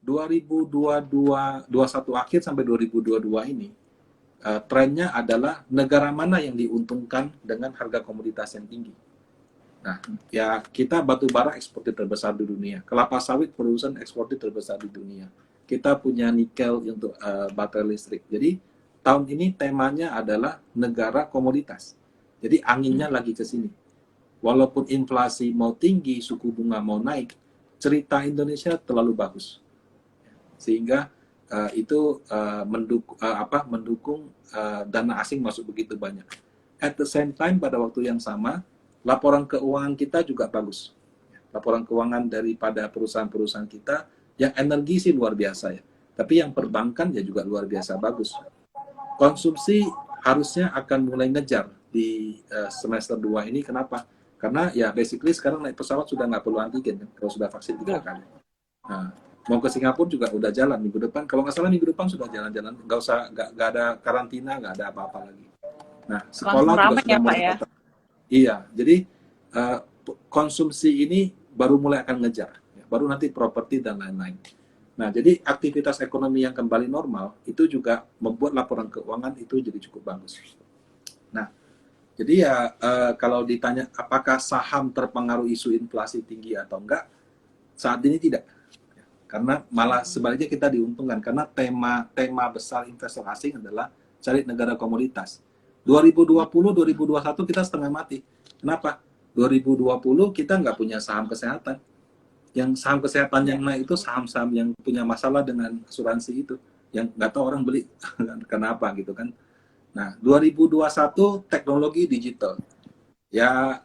2021 akhir sampai 2022 ini, trennya adalah negara mana yang diuntungkan dengan harga komoditas yang tinggi. Nah, ya kita batu bara eksportir terbesar di dunia, kelapa sawit produsen eksportir terbesar di dunia. Kita punya nikel untuk baterai listrik. Jadi tahun ini temanya adalah negara komoditas. Jadi anginnya lagi ke sini. Walaupun inflasi mau tinggi, suku bunga mau naik, cerita Indonesia terlalu bagus. Sehingga itu mendukung dana asing masuk begitu banyak. At the same time, pada waktu yang sama, laporan keuangan kita juga bagus. Laporan keuangan daripada perusahaan-perusahaan kita yang energi sih luar biasa ya. Tapi yang perbankan ya juga luar biasa bagus. Konsumsi harusnya akan mulai ngejar di semester 2 ini. Kenapa? Karena ya basically sekarang naik pesawat sudah nggak perlu antigen kan, kalau sudah vaksin 3 kali. Nah, mau ke Singapura juga udah jalan minggu depan. Kalau nggak salah minggu depan sudah jalan-jalan, nggak ada karantina, nggak ada apa-apa lagi. Nah, sekolah Langsung juga rame sudah ya, Pak mulai ya? tetap. Iya, jadi konsumsi ini baru mulai akan ngejar, ya, baru nanti properti dan lain-lain. Nah, jadi aktivitas ekonomi yang kembali normal itu juga membuat laporan keuangan itu jadi cukup bagus. Nah, jadi ya kalau ditanya apakah saham terpengaruh isu inflasi tinggi atau enggak, saat ini tidak. Karena malah sebaliknya kita diuntungkan karena tema besar investor asing adalah cari negara komoditas. 2020, 2021 kita setengah mati. Kenapa? 2020 kita nggak punya saham kesehatan. Yang saham kesehatan yang naik itu saham-saham yang punya masalah dengan asuransi itu. Yang nggak tahu orang beli. Kenapa gitu kan. Nah, 2021 teknologi digital. Ya,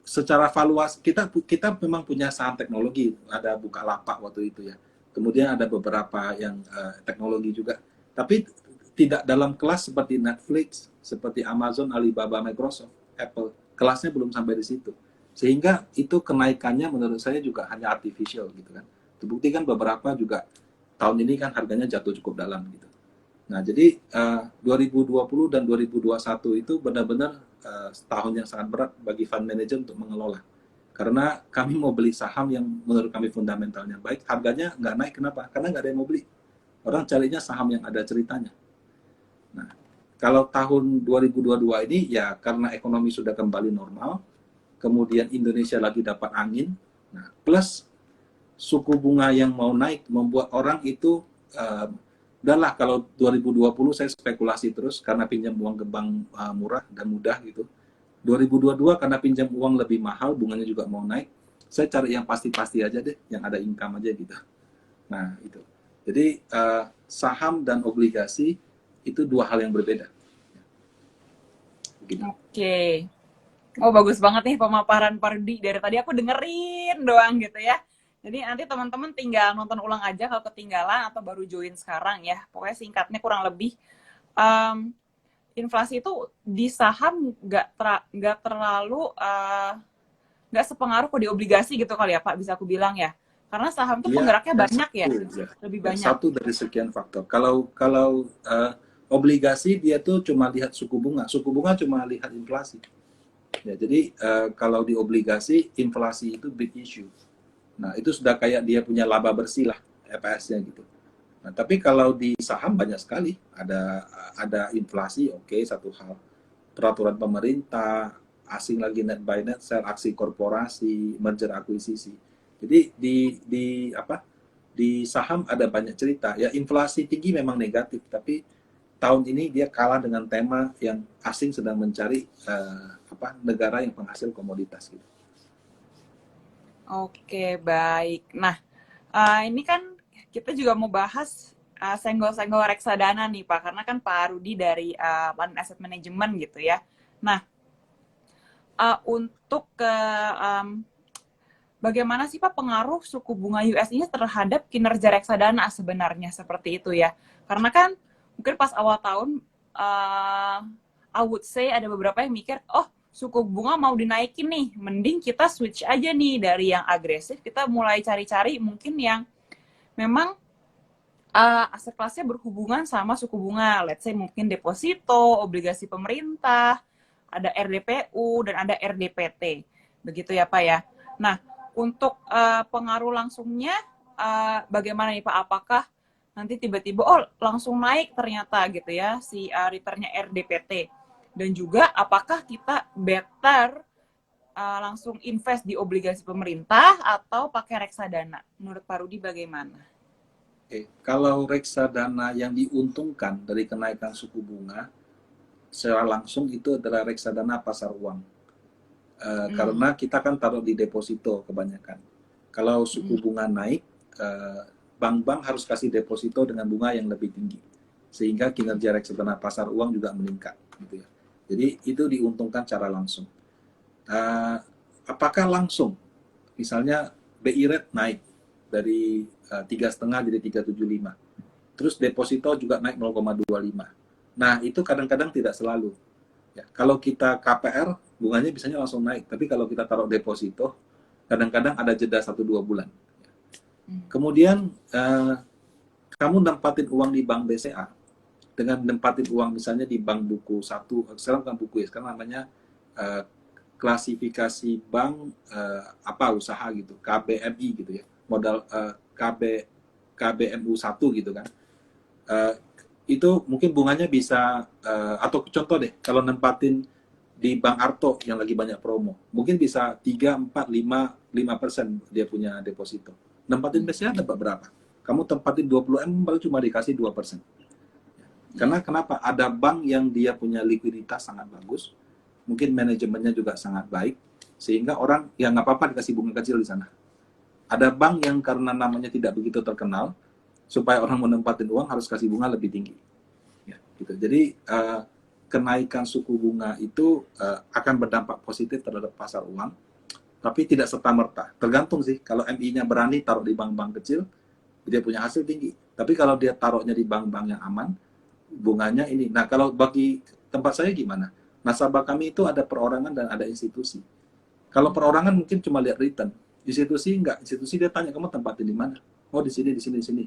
secara valuasi kita memang punya saham teknologi, ada Bukalapak waktu itu ya. Kemudian ada beberapa yang teknologi juga. Tapi tidak dalam kelas seperti Netflix, seperti Amazon, Alibaba, Microsoft, Apple. Kelasnya belum sampai di situ. Sehingga itu kenaikannya menurut saya juga hanya artificial gitu kan. Terbukti kan beberapa juga tahun ini kan harganya jatuh cukup dalam gitu. Nah, jadi 2020 dan 2021 itu benar-benar tahun yang sangat berat bagi fund manager untuk mengelola. Karena kami mau beli saham yang menurut kami fundamentalnya baik, harganya nggak naik. Kenapa? Karena nggak ada yang mau beli. Orang carinya saham yang ada ceritanya. Nah, kalau tahun 2022 ini ya karena ekonomi sudah kembali normal, kemudian Indonesia lagi dapat angin, nah plus suku bunga yang mau naik membuat orang itu udahlah kalau 2020 saya spekulasi terus karena pinjam uang ke bank murah dan mudah gitu. 2022 karena pinjam uang lebih mahal, bunganya juga mau naik. Saya cari yang pasti-pasti aja deh, yang ada income aja gitu. Nah, itu. Jadi saham dan obligasi itu dua hal yang berbeda. Begitu. Oke. Oh, bagus banget nih pemaparan Pardi. Dari tadi aku dengerin doang gitu ya. Jadi nanti teman-teman tinggal nonton ulang aja kalau ketinggalan atau baru join sekarang ya. Pokoknya singkatnya kurang lebih inflasi itu di saham nggak terlalu nggak sepengaruh kok di obligasi gitu kali ya Pak, bisa aku bilang ya. Karena saham tuh Dia penggeraknya banyak ya, lebih banyak. satu dari sekian faktor. Kalau obligasi dia tuh cuma lihat suku bunga cuma lihat inflasi. Ya, jadi kalau di obligasi inflasi itu big issue. Nah, itu sudah kayak dia punya laba bersih lah EPS-nya gitu. Nah, tapi kalau di saham banyak sekali ada inflasi, oke, satu hal. Peraturan pemerintah, asing lagi net buy net sell, aksi korporasi, merger akuisisi. Jadi di saham ada banyak cerita. Ya inflasi tinggi memang negatif, tapi tahun ini dia kalah dengan tema yang asing sedang mencari negara yang penghasil komoditas gitu. Oke, baik. Nah, ini kan kita juga mau bahas senggol-senggol reksadana nih Pak, karena kan Pak Rudi dari London Asset Management gitu ya. Nah, untuk bagaimana sih Pak pengaruh suku bunga US ini terhadap kinerja reksadana sebenarnya seperti itu ya? Karena kan mungkin pas awal tahun, I would say ada beberapa yang mikir, oh suku bunga mau dinaikin nih, mending kita switch aja nih dari yang agresif, kita mulai cari-cari mungkin yang memang aset kelasnya berhubungan sama suku bunga. Let's say mungkin deposito, obligasi pemerintah, ada RDPU, dan ada RDPT. Begitu ya Pak ya. Nah, untuk pengaruh langsungnya, bagaimana nih Pak? Apakah nanti tiba-tiba oh langsung naik ternyata gitu ya si returnnya RDPT, dan juga apakah kita better langsung invest di obligasi pemerintah atau pakai reksadana? Menurut Pak Rudi bagaimana? Oke, kalau reksadana yang diuntungkan dari kenaikan suku bunga secara langsung itu adalah reksadana pasar uang. Karena kita kan taruh di deposito kebanyakan. Kalau suku bunga naik, bank-bank harus kasih deposito dengan bunga yang lebih tinggi, sehingga kinerja reksadana pasar uang juga meningkat, gitu ya. Jadi itu diuntungkan secara langsung. Apakah langsung? Misalnya BI rate naik dari 3,5 jadi 3,75. Terus deposito juga naik 0,25. Nah, itu kadang-kadang tidak selalu. Ya, kalau kita KPR, bunganya biasanya langsung naik. Tapi kalau kita taruh deposito, kadang-kadang ada jeda 1-2 bulan. Kemudian, kamu nempatin uang di bank BCA, dengan nempatin uang misalnya di bank buku 1, sekarang bukan buku ya, sekarang namanya klasifikasi bank usaha gitu, KBMI gitu ya, modal KBMU 1 gitu kan. Itu mungkin bunganya bisa atau contoh deh, kalau nempatin di Bank Arto yang lagi banyak promo, mungkin bisa 3, 4, 5% dia punya deposito. Nempatin BCA dapat berapa? Kamu tempatin 20M baru cuma dikasih 2%. Karena kenapa? Ada bank yang dia punya likuiditas sangat bagus, mungkin manajemennya juga sangat baik, sehingga orang ya nggak apa-apa dikasih bunga kecil di sana. Ada bank yang karena namanya tidak begitu terkenal, supaya orang mau nempatin uang harus kasih bunga lebih tinggi. Ya, gitu. Jadi kenaikan suku bunga itu akan berdampak positif terhadap pasar uang, tapi tidak serta-merta. Tergantung sih, kalau MI-nya berani taruh di bank-bank kecil, dia punya hasil tinggi. Tapi kalau dia taruhnya di bank-bank yang aman, bunganya ini. Nah, kalau bagi tempat saya gimana? Nasabah kami itu ada perorangan dan ada institusi. Kalau perorangan mungkin cuma lihat return. Institusi enggak. Institusi dia tanya, kamu tempatin di mana? Oh, di sini, di sini, di sini.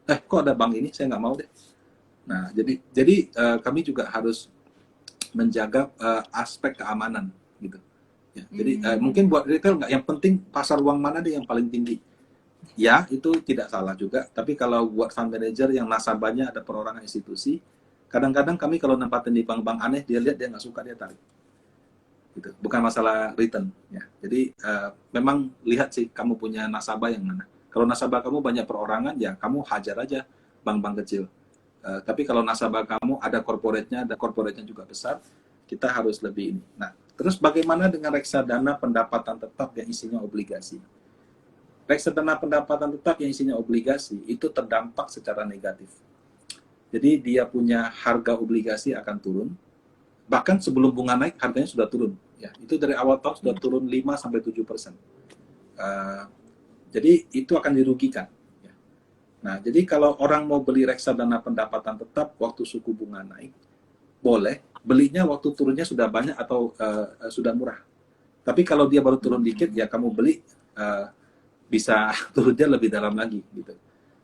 Kok ada bank ini? Saya nggak mau deh. Nah, jadi kami juga harus menjaga aspek keamanan gitu. Ya, jadi mungkin buat retail nggak, yang penting pasar uang mana deh yang paling tinggi. Ya, itu tidak salah juga. Tapi kalau buat fund manager yang nasabahnya ada perorangan institusi, kadang-kadang kami kalau nempatin di bank-bank aneh, dia lihat dia nggak suka, dia tarik. Gitu. Bukan masalah return. Ya. Jadi memang lihat sih kamu punya nasabah yang mana. Kalau nasabah kamu banyak perorangan, ya kamu hajar aja bank-bank kecil. Tapi kalau nasabah kamu ada corporate-nya juga besar, kita harus lebih ini. Nah, terus bagaimana dengan reksadana pendapatan tetap yang isinya obligasi? Reksadana pendapatan tetap yang isinya obligasi itu terdampak secara negatif. Jadi dia punya harga obligasi akan turun. Bahkan sebelum bunga naik harganya sudah turun. Ya, itu dari awal tahun sudah turun 5-7%. Jadi itu akan dirugikan. Nah, jadi kalau orang mau beli reksadana pendapatan tetap waktu suku bunga naik, boleh. Belinya waktu turunnya sudah banyak atau sudah murah. Tapi kalau dia baru turun dikit, ya kamu beli bisa turunnya lebih dalam lagi. Gitu.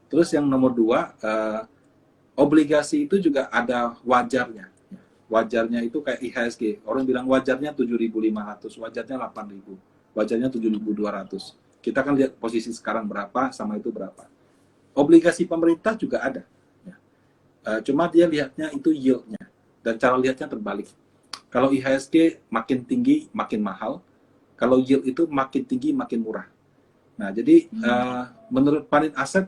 Terus yang nomor 2, obligasi itu juga ada wajarnya. Wajarnya itu kayak IHSG. Orang bilang wajarnya 7.500, wajarnya 8.000, wajarnya 7.200. Kita kan lihat posisi sekarang berapa, sama itu berapa. Obligasi pemerintah juga ada. Ya. Cuma dia lihatnya itu yield-nya. Dan cara lihatnya terbalik. Kalau IHSG makin tinggi, makin mahal. Kalau yield itu makin tinggi, makin murah. Nah, jadi menurut Panin Aset,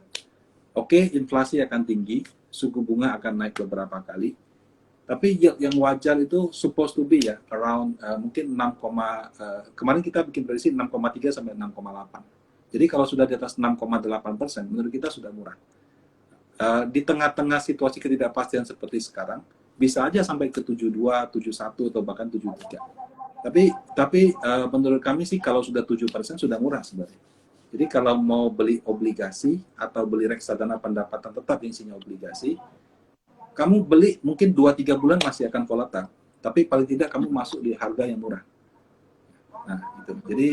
oke, inflasi akan tinggi, suku bunga akan naik beberapa kali. Tapi yield yang wajar itu supposed to be ya, around mungkin 6, kemarin kita bikin prediksi 6,3 sampai 6,8. Jadi kalau sudah di atas 6,8%, menurut kita sudah murah. Di tengah-tengah situasi ketidakpastian seperti sekarang, bisa aja sampai ke 72, 71, atau bahkan 73. Tapi menurut kami sih kalau sudah 7% sudah murah sebenarnya. Jadi kalau mau beli obligasi atau beli reksadana pendapatan tetap yang isinya obligasi, kamu beli mungkin 2-3 bulan masih akan volatile, tapi paling tidak kamu masuk di harga yang murah. Nah, gitu. Jadi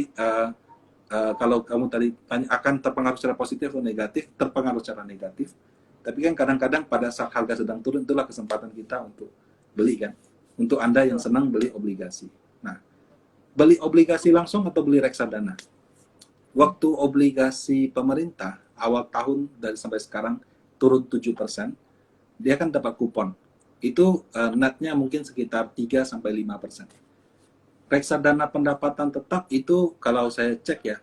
kalau kamu tadi tanya akan terpengaruh secara positif atau negatif, terpengaruh secara negatif. Tapi kan kadang-kadang pada saat harga sedang turun, itulah kesempatan kita untuk beli kan. Untuk Anda yang senang beli obligasi. Nah, beli obligasi langsung atau beli reksadana? Waktu obligasi pemerintah awal tahun dari sampai sekarang turun 7%, dia kan dapat kupon. Itu netnya mungkin sekitar 3-5%. Reksadana pendapatan tetap itu kalau saya cek ya,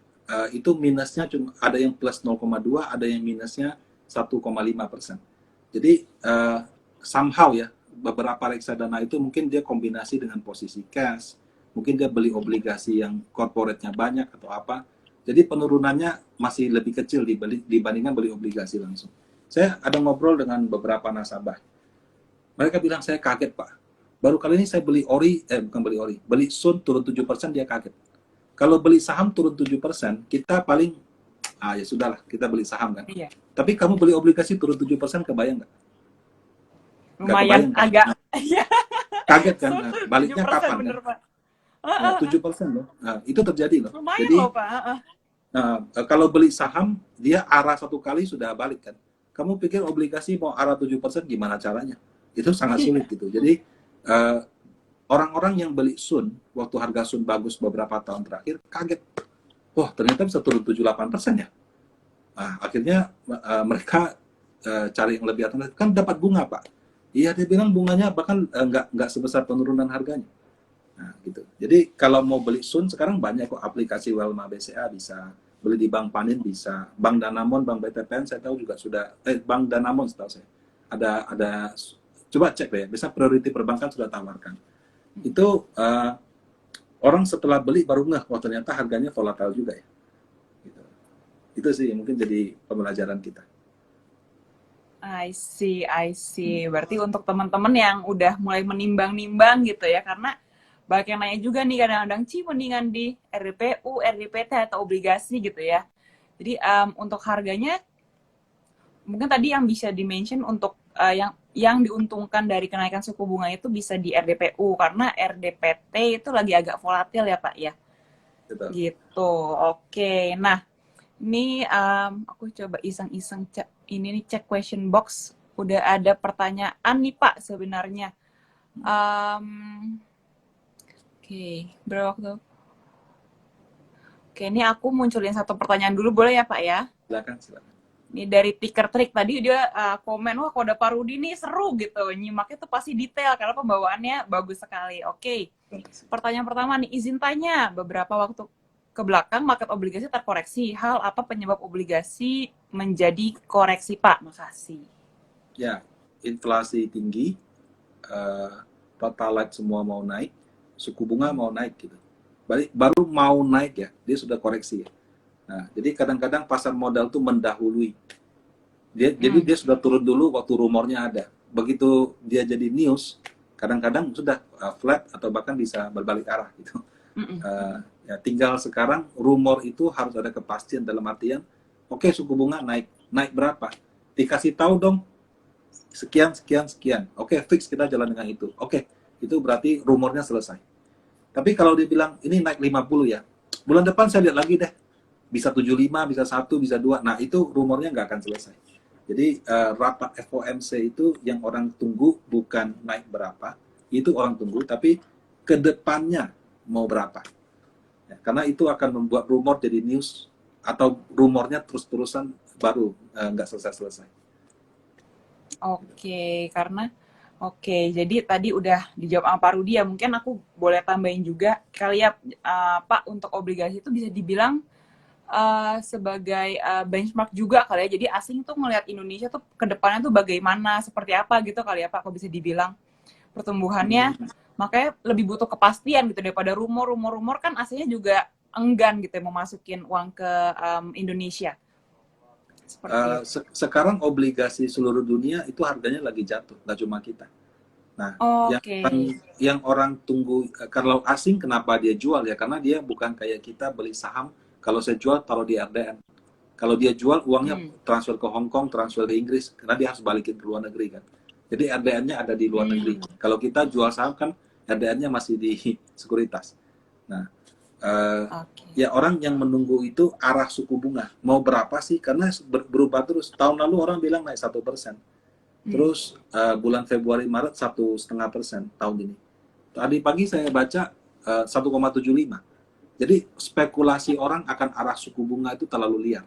itu minusnya cuma ada yang plus 0,2, ada yang minusnya 1,5%. Jadi somehow ya, beberapa reksadana itu mungkin dia kombinasi dengan posisi cash, mungkin dia beli obligasi yang corporate-nya banyak atau apa. Jadi penurunannya masih lebih kecil dibandingkan beli obligasi langsung. Saya ada ngobrol dengan beberapa nasabah. Mereka bilang, saya kaget Pak. Baru kali ini saya beli ori, bukan beli ori, beli Sun turun 7%, dia kaget. Kalau beli saham turun 7%, kita paling, ya sudahlah, kita beli saham kan. Iya. Tapi kamu beli obligasi turun 7%, kebayang nggak? Nggak Lumayan kebayang kan? agak, iya. Kaget kan? So, Nah, baliknya 7% kapan bener, kan? Pak. Nah, 7% loh. Nah, itu terjadi loh. Lumayan Jadi, loh, Pak. kalau beli saham, dia arah satu kali sudah balik kan. Kamu pikir obligasi mau arah 7%, gimana caranya? Itu sangat sulit gitu. Jadi, orang-orang yang beli Sun, waktu harga Sun bagus beberapa tahun terakhir, kaget. Wah, ternyata bisa turun 7-8% ya. Nah, akhirnya mereka cari yang lebih alternatif. Kan dapat bunga, Pak. Iya, dia bilang bunganya bahkan nggak sebesar penurunan harganya. Nah, gitu. Jadi kalau mau beli Sun sekarang banyak kok aplikasi Welma BCA bisa, beli di Bank Panin bisa, Bank Danamon, Bank BTPN saya tahu juga sudah, Bank Danamon setahu saya ada, coba cek deh, bisa priority perbankan sudah tawarkan. Itu orang setelah beli baru ngeh, oh ternyata harganya volatile juga ya. Gitu. Itu sih mungkin jadi pembelajaran kita. I see, I see. Berarti untuk teman-teman yang udah mulai menimbang-nimbang gitu ya, karena banyak yang nanya juga nih kadang-kadang, mendingan di RDPU, RDPT atau obligasi gitu ya. Jadi untuk harganya, mungkin tadi yang bisa di-mention untuk yang diuntungkan dari kenaikan suku bunga itu bisa di RDPU, karena RDPT itu lagi agak volatil ya Pak ya. Betul. Gitu, oke. Nah, ini aku coba iseng-iseng cek ini nih, cek question box. Udah ada pertanyaan nih Pak sebenarnya. Berapa waktu? Oke, ini aku munculin satu pertanyaan dulu, boleh ya Pak ya? Silakan, silakan. Ini dari Ticker Trick tadi dia komen, wah kalau ada Pak Rudi nih seru gitu. Nyimaknya tuh pasti detail karena pembawaannya bagus sekali. Oke. Pertanyaan pertama nih, izin tanya, beberapa waktu ke belakang market obligasi terkoreksi. Hal apa penyebab obligasi menjadi koreksi, Pak? Makasih. Ya, inflasi tinggi, total semua mau naik, suku bunga mau naik gitu. Baru mau naik ya, dia sudah koreksi ya. Nah, jadi kadang-kadang pasar modal tuh mendahului. Jadi dia sudah turun dulu waktu rumornya ada. Begitu dia jadi news, kadang-kadang sudah flat atau bahkan bisa berbalik arah gitu. Ya, tinggal sekarang rumor itu harus ada kepastian dalam artian, oke, suku bunga naik berapa? Dikasih tahu dong, sekian, sekian, sekian. Oke, fix kita jalan dengan itu. Oke, itu berarti rumornya selesai. Tapi kalau dia bilang, ini naik 50 ya, bulan depan saya lihat lagi deh. Bisa 75, bisa 1, bisa 2. Nah, itu rumornya nggak akan selesai. Jadi, rapat FOMC itu yang orang tunggu bukan naik berapa, itu orang tunggu, tapi ke depannya mau berapa. Ya, karena itu akan membuat rumor jadi news, atau rumornya terus-terusan baru nggak selesai-selesai. Oke, jadi tadi udah dijawab sama Pak Rudi ya. Mungkin aku boleh tambahin juga kali ya, Pak, untuk obligasi itu bisa dibilang sebagai benchmark juga kali ya. Jadi asing tuh ngelihat Indonesia tuh ke depannya tuh bagaimana, seperti apa gitu kali ya Pak, kalau bisa dibilang pertumbuhannya. Makanya lebih butuh kepastian gitu daripada rumor kan aslinya juga enggan gitu ya mau masukin uang ke Indonesia. Sekarang obligasi seluruh dunia itu harganya lagi jatuh, nggak cuma kita. Nah, yang orang tunggu, kalau asing kenapa dia jual ya? Karena dia bukan kayak kita beli saham, kalau saya jual taruh di RDN. Kalau dia jual uangnya transfer ke Hong Kong, transfer ke Inggris, karena dia harus balikin ke luar negeri kan. Jadi RDN-nya ada di luar negeri. Kalau kita jual saham kan RDN-nya masih di sekuritas. Nah, ya orang yang menunggu itu arah suku bunga mau berapa sih, karena berubah terus. Tahun lalu orang bilang naik 1%, terus bulan Februari Maret 1,5% tahun ini. Tadi pagi saya baca 1,75. Jadi spekulasi orang akan arah suku bunga itu terlalu liar.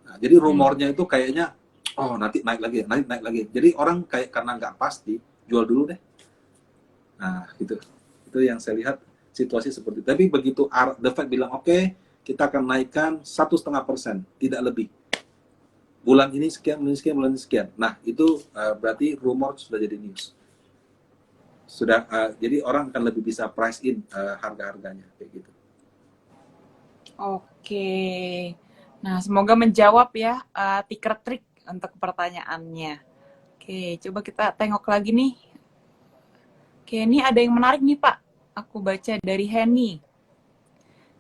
Nah, jadi rumornya itu kayaknya, oh nanti naik lagi, naik lagi. Jadi orang kayak karena nggak pasti, jual dulu deh. Nah, gitu. Itu yang saya lihat situasi seperti itu. Tapi begitu The Fed bilang, oke, kita akan naikkan 1,5%, tidak lebih. Bulan ini sekian, bulan ini sekian, bulan ini sekian. Nah, itu berarti rumor sudah jadi news. Sudah, jadi orang akan lebih bisa price in harga-harganya, kayak gitu. Oke. Nah, semoga menjawab ya tiker-trik untuk pertanyaannya. Oke, coba kita tengok lagi nih. Oke, ini ada yang menarik nih, Pak. Aku baca dari Henny.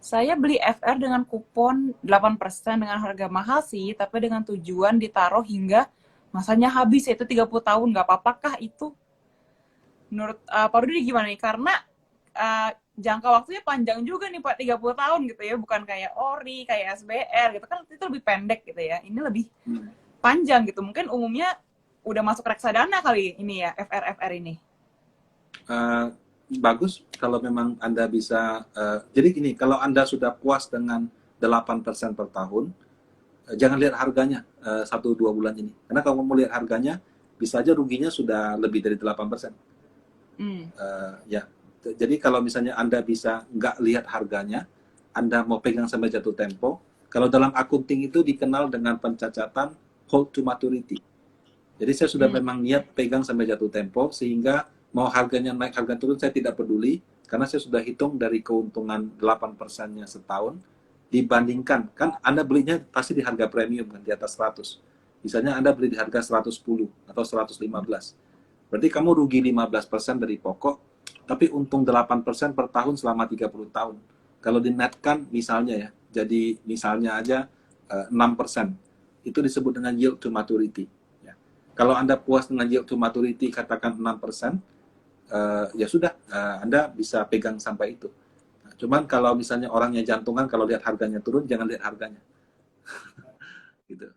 Saya beli FR dengan kupon 8% dengan harga mahal sih, tapi dengan tujuan ditaruh hingga masanya habis, yaitu 30 tahun. Nggak apa-apakah itu? Menurut Pak Rudi gimana nih? Karena jangka waktunya panjang juga nih Pak, 30 tahun gitu ya. Bukan kayak ORI, kayak SBR gitu kan, itu lebih pendek gitu ya. Ini lebih panjang gitu. Mungkin umumnya udah masuk reksadana kali ini ya, FR-FR ini. Bagus kalau memang Anda bisa, jadi gini, kalau Anda sudah puas dengan 8% per tahun, jangan lihat harganya 1-2 bulan ini. Karena kalau mau lihat harganya, bisa aja ruginya sudah lebih dari 8%. Ya, jadi kalau misalnya Anda bisa nggak lihat harganya, Anda mau pegang sampai jatuh tempo, kalau dalam akunting itu dikenal dengan pencacatan hold to maturity. Jadi saya sudah memang niat pegang sampai jatuh tempo, sehingga mau harganya naik, harga turun, saya tidak peduli, karena saya sudah hitung dari keuntungan 8%-nya setahun, dibandingkan, kan Anda belinya pasti di harga premium, kan, di atas 100. Misalnya Anda beli di harga 110 atau 115. Berarti kamu rugi 15% dari pokok, tapi untung 8% per tahun selama 30 tahun. Kalau dinetkan misalnya ya, jadi misalnya aja 6%, itu disebut dengan yield to maturity. Kalau Anda puas dengan yield to maturity, katakan 6%, ya sudah, Anda bisa pegang sampai itu. Nah, cuman kalau misalnya orangnya jantungan, kalau lihat harganya turun, jangan lihat harganya. Gitu.